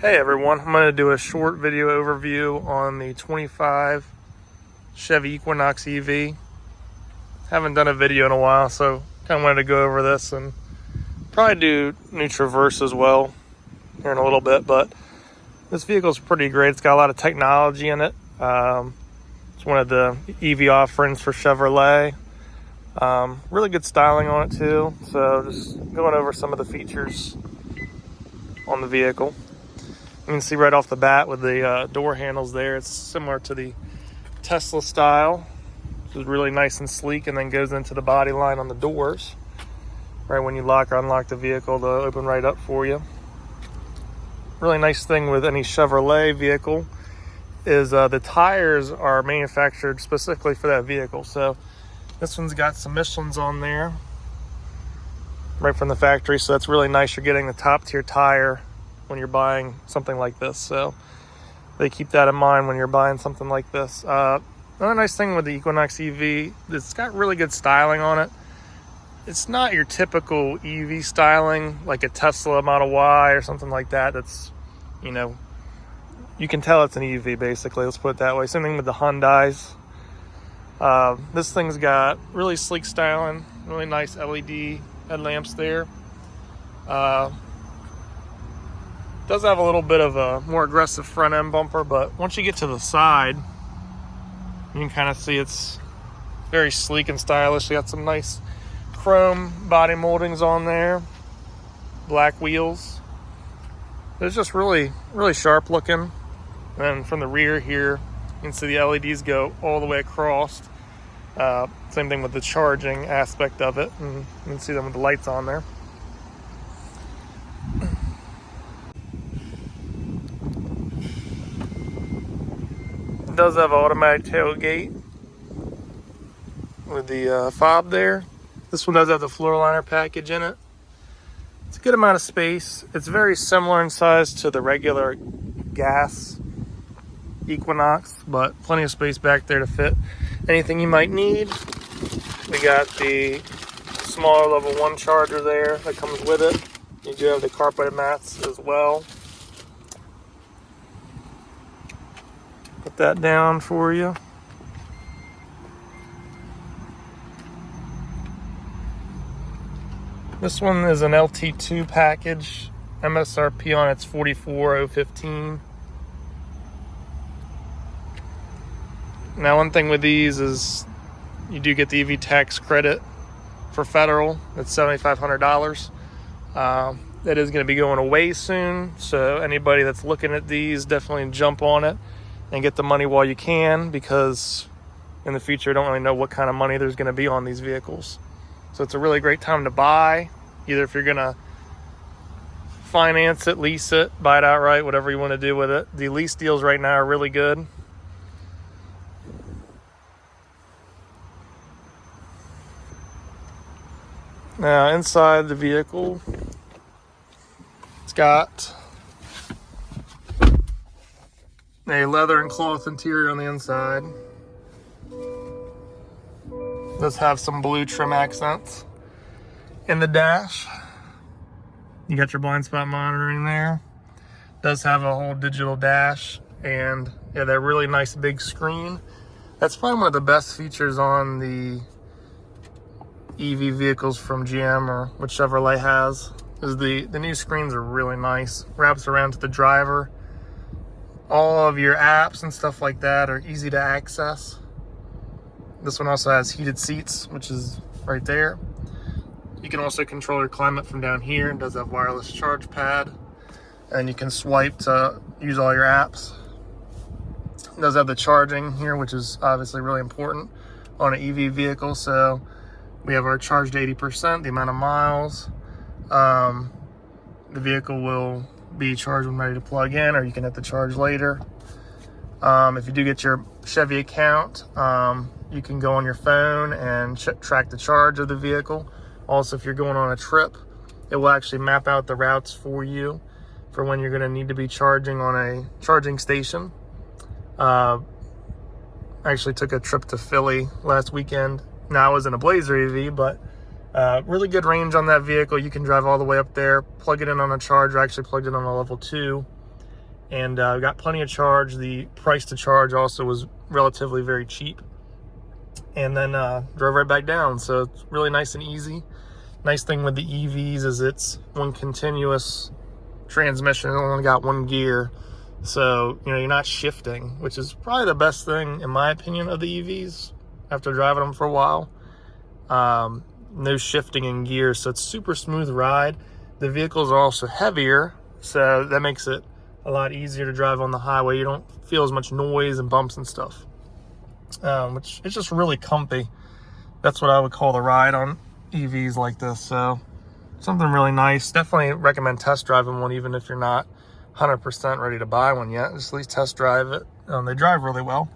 Hey everyone, I'm going to do a short video overview on the 25 Chevy Equinox EV. Haven't done a video in a while, so kind of wanted to go over this and probably do new Traverse as well here in a little bit. But this vehicle is pretty great. It's got a lot of technology in it. It's one of the EV offerings for Chevrolet. Really good styling on it too. So just going over some of the features on the vehicle. You can see right off the bat with the door handles there, it's similar to the Tesla style, which is really nice and sleek, and then goes into the body line on the doors. Right when you lock or unlock the vehicle, they'll open right up for you. Really nice thing with any Chevrolet vehicle is the tires are manufactured specifically for that vehicle. So this one's got some Michelin's on there right from the factory, so that's really nice. You're getting the top tier tire when you're buying something like this, so they keep that in mind when you're buying something like this. Another nice thing with the Equinox EV, it's got really good styling on it. It's not your typical EV styling like a Tesla Model Y or something like that. That's, you know, you can tell it's an EV basically, let's put it that way. Same thing with the Hyundais. This thing's got really sleek styling, really nice LED headlamps there. Does have a little bit of a more aggressive front end bumper, but once you get to the side, you can kind of see it's very sleek and stylish. You got some nice chrome body moldings on there, black wheels. It's just really sharp looking. And then from the rear here, you can see the LEDs go all the way across. Same thing with the charging aspect of it, and you can see them with the lights on there. It does have an automatic tailgate with the fob there. This one does have the floor liner package in it. It's a good amount of space. It's very similar in size to the regular gas Equinox, but plenty of space back there to fit anything you might need. We got the smaller level 1 charger there that comes with it. You do have the carpeted mats as well. Put that down for you. This one is an LT2 package. MSRP on it's $44,015. Now, one thing with these is you do get the EV tax credit for federal. It's $7,500. That is going to be going away soon, so anybody that's looking at these, definitely jump on it and get the money while you can, because in the future you don't really know what kind of money there's going to be on these vehicles. So it's a really great time to buy, either if you're going to finance it, lease it, buy it outright, whatever you want to do with it. The lease deals right now are really good. Now inside the vehicle, it's got a leather and cloth interior on the inside. Does have some blue trim accents. In the dash, you got your blind spot monitoring there. Does have a whole digital dash, and yeah, that really nice big screen. That's probably one of the best features on the EV vehicles from GM or what Chevrolet has, is the new screens are really nice. Wraps around to the driver. All of your apps and stuff like that are easy to access. This one also has heated seats, which is right there. You can also control your climate from down here. It does have wireless charge pad, and you can swipe to use all your apps. It does have the charging here, which is obviously really important on an EV vehicle. So we have our charged 80%, the amount of miles. The vehicle will be charged when ready to plug in, or you can hit the charge later. If you do get your Chevy account, you can go on your phone and track the charge of the vehicle. Also, if you're going on a trip, it will actually map out the routes for you for when you're going to need to be charging on a charging station. I actually took a trip to Philly last weekend. Now, I was in a Blvd EV, but really good range on that vehicle. You can drive all the way up there, plug it in on a charger. I actually plugged it on a level 2, and got plenty of charge. The price to charge also was relatively very cheap, and then drove right back down. So it's really nice and easy. Nice thing with the EVs is it's one continuous transmission. It only got one gear, so you're not shifting, which is probably the best thing in my opinion of the EVs after driving them for a while. No shifting in gears, so it's super smooth ride. The vehicles are also heavier, so that makes it a lot easier to drive on the highway. You don't feel as much noise and bumps and stuff, which is just really comfy. That's what I would call the ride on EVs like this. So something really nice. Definitely recommend test driving one, even if you're not 100% ready to buy one yet. Just at least test drive it. They drive really well.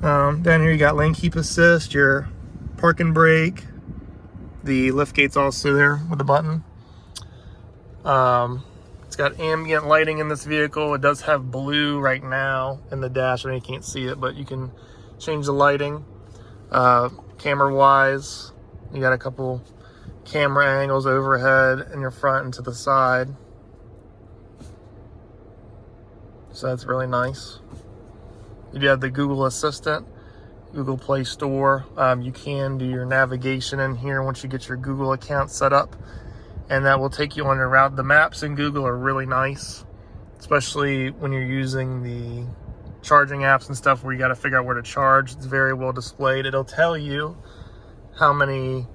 Down here you got lane keep assist, your parking brake, the lift gate's also there with the button. It's got ambient lighting in this vehicle. It does have blue right now in the dash. I know you can't see it, but you can change the lighting. Camera wise, you got a couple camera angles overhead in your front and to the side. So that's really nice. You do have the Google Assistant, Google Play Store. You can do your navigation in here once you get your Google account set up, and that will take you on your route. The maps in Google are really nice, especially when you're using the charging apps and stuff where you got to figure out where to charge. It's very well displayed. It'll tell you how many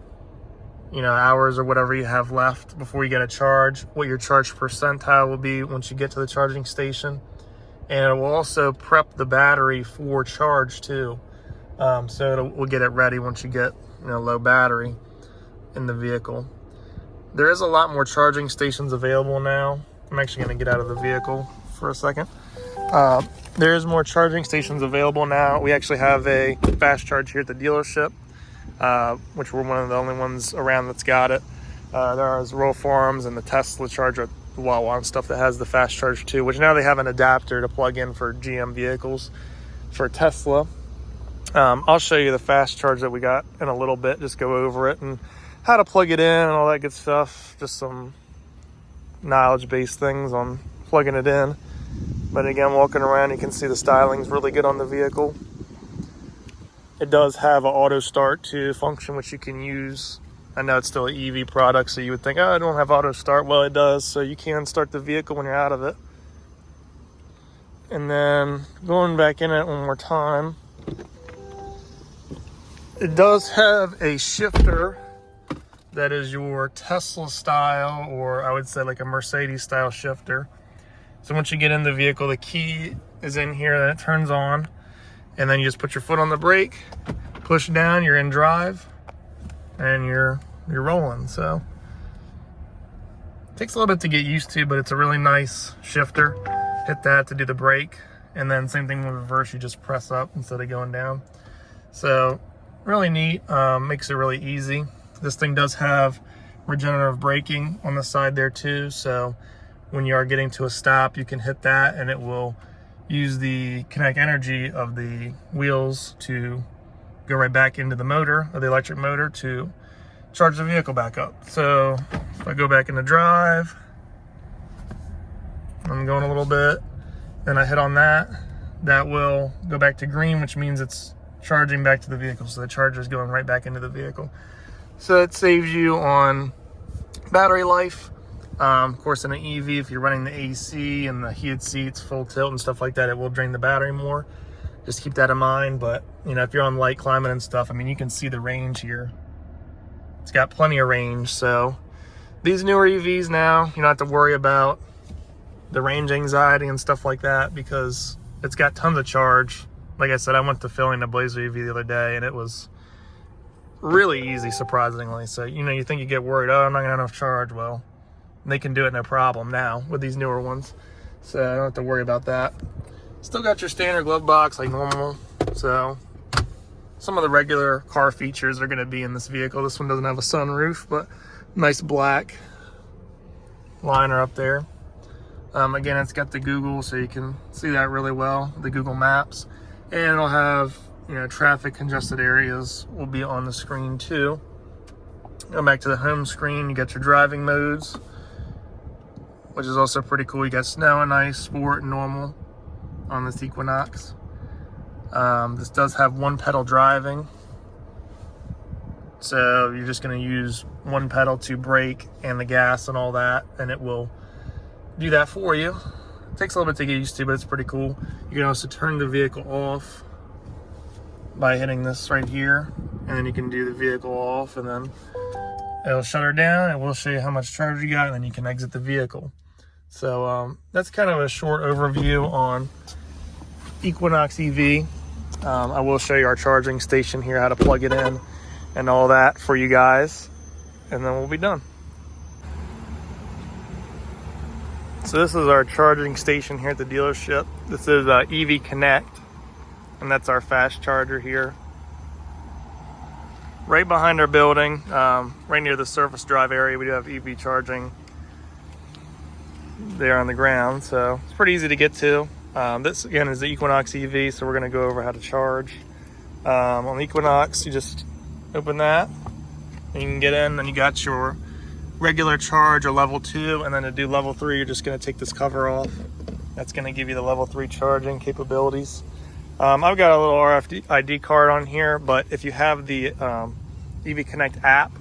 hours or whatever you have left before you get a charge, what your charge percentile will be once you get to the charging station, and it will also prep the battery for charge too. So we'll get it ready once you get low battery in the vehicle. There is a lot more charging stations available now. I'm actually going to get out of the vehicle for a second. There is more charging stations available now. We actually have a fast charge here at the dealership, which we're one of the only ones around that's got it. There is Royal Farms and the Tesla charger, the Wawa and stuff that has the fast charge too, which now they have an adapter to plug in for GM vehicles. For Tesla, I'll show you the fast charge that we got in a little bit, just go over it and how to plug it in and all that good stuff. Just some knowledge-based things on plugging it in. But again, walking around, you can see the styling's really good on the vehicle. It does have an auto start to function, which you can use. I know it's still an EV product, so you would think, oh, I don't have auto start. Well, it does, so you can start the vehicle when you're out of it. And then going back in it one more time, it does have a shifter that is your Tesla style, or I would say like a Mercedes style shifter. So once you get in the vehicle, the key is in here and it turns on, and then you just put your foot on the brake, push down, you're in drive, and you're rolling. So it takes a little bit to get used to, but it's a really nice shifter. Hit that to do the brake, and then same thing with reverse, you just press up instead of going down. So really neat, makes it really easy. This thing does have regenerative braking on the side there too, so when you are getting to a stop, you can hit that and it will use the kinetic energy of the wheels to go right back into the motor, or the electric motor, to charge the vehicle back up. So if I go back into drive, I'm going a little bit, then I hit on that, that will go back to green, which means it's charging back to the vehicle. So the charger is going right back into the vehicle. So it saves you on battery life. Of course, in an EV, if you're running the AC and the heated seats, full tilt and stuff like that, it will drain the battery more. Just keep that in mind. But if you're on light climate and stuff, I mean, you can see the range here. It's got plenty of range. So these newer EVs now, you don't have to worry about the range anxiety and stuff like that, because it's got tons of charge. Like I said, I went to filling a Blvd EV the other day, and it was really easy, surprisingly. So you think you get worried, oh, I'm not gonna have enough charge. Well, they can do it no problem now with these newer ones, so I don't have to worry about that. Still got your standard glove box like normal. So some of the regular car features are going to be in this vehicle. This one doesn't have a sunroof, but nice black liner up there. Again, it's got the Google, so you can see that really well, the Google Maps, and it'll have traffic congested areas will be on the screen too. Go back to the home screen, you got your driving modes. which is also pretty cool. You got snow and ice, sport, and normal on this Equinox. This does have one pedal driving, so you're just going to use one pedal to brake and the gas and all that, and it will do that for you. It takes a little bit to get used to, but it's pretty cool. You can also turn the vehicle off by hitting this right here, and then you can do the vehicle off, and then it'll shut her down, and we'll show you how much charge you got, and then you can exit the vehicle. So that's kind of a short overview on Equinox EV. I will show you our charging station here, how to plug it in and all that for you guys, and then we'll be done. So this is our charging station here at the dealership. This is EV Connect, and that's our fast charger here. Right behind our building, right near the surface drive area, we do have EV charging there on the ground, so it's pretty easy to get to. This again is the Equinox EV, so we're going to go over how to charge. On the Equinox, you just open that, and you can get in, and you got your regular charge or level 2, and then to do level 3, you're just going to take this cover off. That's going to give you the level 3 charging capabilities. I've got a little RFID card on here, but if you have the EV Connect app,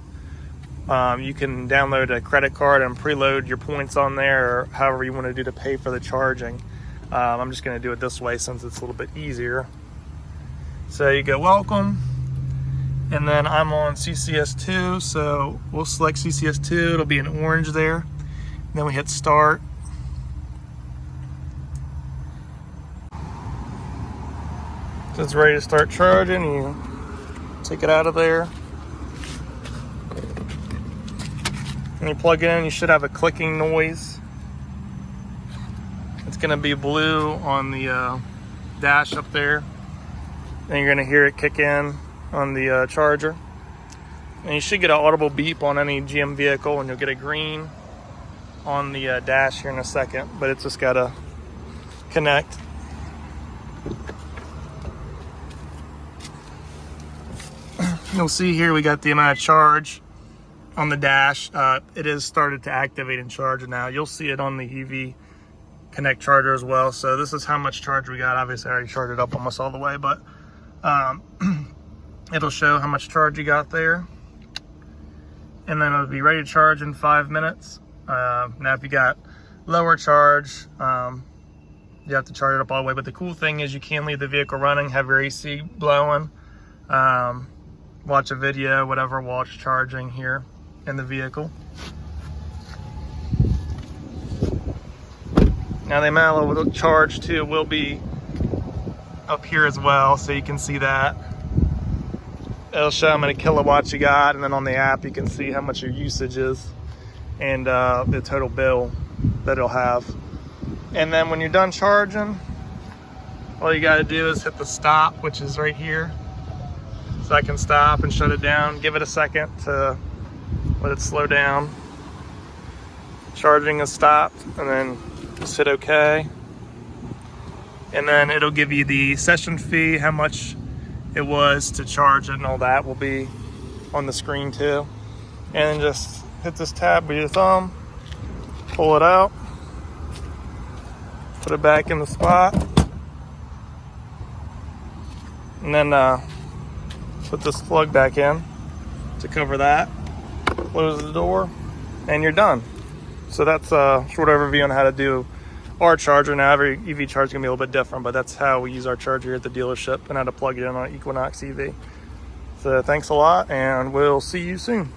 you can download a credit card and preload your points on there, or however you want to do to pay for the charging. I'm just going to do it this way since it's a little bit easier. So you go welcome, and then I'm on CCS2, so we'll select CCS2. It'll be in orange there. And then we hit start. So it's ready to start charging. You take it out of there, and you plug it in. You should have a clicking noise. It's going to be blue on the dash up there, and you're going to hear it kick in on the charger. And you should get an audible beep on any GM vehicle, and you'll get a green on the dash here in a second, but it's just got to connect. You'll see here we got the amount of charge on the dash. It is started to activate and charge now. You'll see it on the EV Connect charger as well. So this is how much charge we got. Obviously I already charged it up almost all the way, but it'll show how much charge you got there. And then it'll be ready to charge in 5 minutes. Now if you got lower charge, you have to charge it up all the way. But the cool thing is you can leave the vehicle running, have your AC blowing, watch a video, whatever, while it's charging here in the vehicle. Now the amount of charge too will be up here as well, so you can see that. It'll show how many kilowatts you got, and then on the app you can see how much your usage is and the total bill that it'll have. And then when you're done charging, all you got to do is hit the stop, which is right here. So I can stop and shut it down. Give it a second to let it slow down. Charging is stopped, and then just hit OK. And then it'll give you the session fee, how much it was to charge it, and all that will be on the screen too. And then just hit this tab with your thumb, pull it out, put it back in the spot, and then put this plug back in to cover that, close the door, and you're done. So that's a short overview on how to do our charger. Now every EV charger is going to be a little bit different, but that's how we use our charger here at the dealership and how to plug it in on Equinox EV. So thanks a lot, and we'll see you soon.